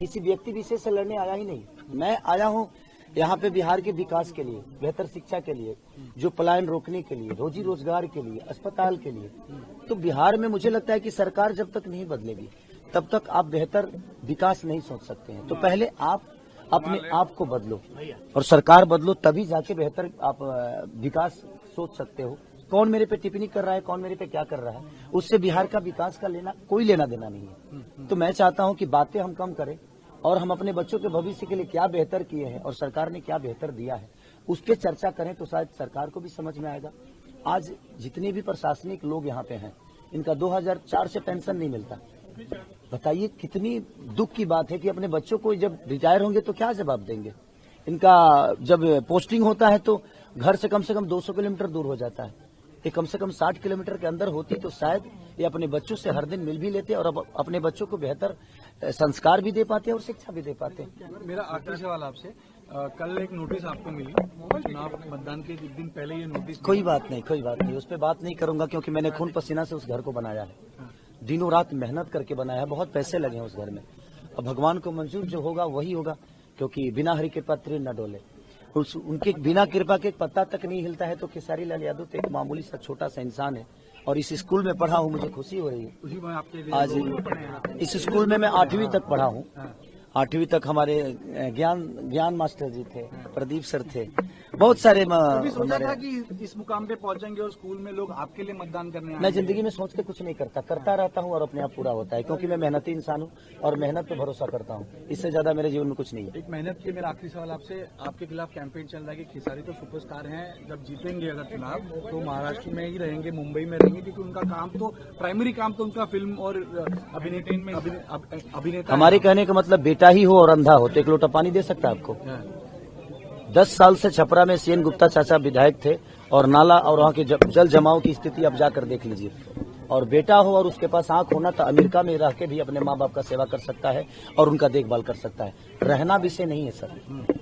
किसी व्यक्ति विशेष से लड़ने आया ही नहीं। मैं आया हूँ यहाँ पे बिहार के विकास के लिए, बेहतर शिक्षा के लिए, जो पलायन रोकने के लिए, रोजी रोजगार के लिए, अस्पताल के लिए। तो बिहार में मुझे लगता है कि सरकार जब तक नहीं बदलेगी तब तक आप बेहतर विकास नहीं सोच सकते हैं। तो पहले आप अपने आप को बदलो और सरकार बदलो, तभी जाके बेहतर आप विकास सोच सकते हो। कौन मेरे पे टिप्पणी कर रहा है, कौन मेरे पे क्या कर रहा है, उससे बिहार का विकास का कोई लेना देना नहीं है। तो मैं चाहता हूं कि बातें हम कम करें और हम अपने बच्चों के भविष्य के लिए क्या बेहतर किए हैं और सरकार ने क्या बेहतर दिया है उस पर चर्चा करें, तो शायद सरकार को भी समझ में आएगा। आज जितने भी प्रशासनिक लोग यहाँ पे हैं, इनका 2004 से पेंशन नहीं मिलता। बताइए कितनी दुख की बात है कि अपने बच्चों को जब रिटायर होंगे तो क्या जवाब देंगे। इनका जब पोस्टिंग होता है तो घर से कम 200 किलोमीटर दूर हो जाता है। ये कम से कम 60 किलोमीटर के अंदर होती तो शायद ये अपने बच्चों से हर दिन मिल भी लेते और अब अपने बच्चों को बेहतर संस्कार भी दे पाते और शिक्षा भी दे पाते। मेरा आखिरी सवाल आपसे, कल एक नोटिस आपको मिली चुनाव मतदान के एक दिन पहले, ये नोटिस कोई बात नहीं, उस पर बात नहीं करूंगा क्योंकि मैंने खून पसीना से उस घर को बनाया है, दिनों रात मेहनत करके बनाया है, बहुत पैसे लगे हैं उस घर में। अब भगवान को मंजूर जो होगा वही होगा, क्योंकि बिना हरि कृपा तीर न डोले। उनके बिना कृपा के एक पत्ता तक नहीं हिलता है। तो खेसारी लाल यादव तो एक मामूली सा छोटा सा इंसान है और इस स्कूल में पढ़ा हूँ, मुझे खुशी हो रही है। आज इस स्कूल में मैं 8वीं तक पढ़ा हूँ। 8वीं तक हमारे ज्ञान मास्टर जी थे, प्रदीप सर थे, बहुत सारे। सोचा था कि इस मुकाम पे पहुंचेंगे और स्कूल में लोग आपके लिए मतदान करने मैं जिंदगी में सोच के कुछ नहीं करता रहता हूँ और अपने आप पूरा होता है, क्योंकि मैं मेहनती इंसान हूँ और मेहनत पे भरोसा करता हूँ। इससे ज्यादा मेरे जीवन में कुछ नहीं है। एक मेहनत के मेरा आखिरी सवाल आपसे, आपके खिलाफ कैंपेन चल रहा है कि खेसारी तो सुपरस्टार हैं, जब जीतेंगे अगर चुनाव तो महाराष्ट्र में ही रहेंगे, मुंबई में रहेंगे, क्योंकि उनका काम तो प्राइमरी काम तो उनका फिल्म और अभिनेता। हमारे कहने का मतलब बेटा ही हो और अंधा हो तो एक लोटा पानी दे सकता है आपको। 10 साल से छपरा में सीएन गुप्ता चाचा विधायक थे और नाला और वहाँ के जल जमाव की स्थिति आप जाकर देख लीजिए। और बेटा हो और उसके पास आंख होना तो अमेरिका में रह के भी अपने माँ बाप का सेवा कर सकता है और उनका देखभाल कर सकता है। रहना विषय नहीं है सर,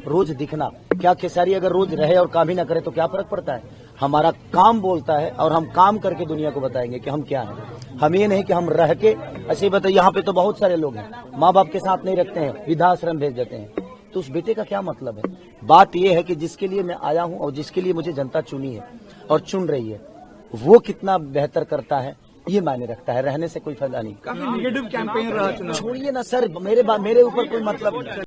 रोज दिखना। क्या खेसारी अगर रोज रहे और काम ही ना करे तो क्या फर्क पड़ता है। हमारा काम बोलता है और हम काम करके दुनिया को बताएंगे कि हम क्या हैं। हम ये नहीं कि हम रह के ऐसे ही बताइए। यहाँ पे तो बहुत सारे लोग हैं माँ बाप के साथ नहीं रखते हैं, वृद्धाश्रम भेज देते हैं, तो उस बेटे का क्या मतलब है। बात यह है कि जिसके लिए मैं आया हूं और जिसके लिए मुझे जनता चुनी है और चुन रही है, वो कितना बेहतर करता है ये मायने रखता है। रहने से कोई फायदा नहीं। काफी निगेटिव कैंपेन रहा चुनाव। छोड़िए ना सर, मेरे ऊपर कोई मतलब नहीं।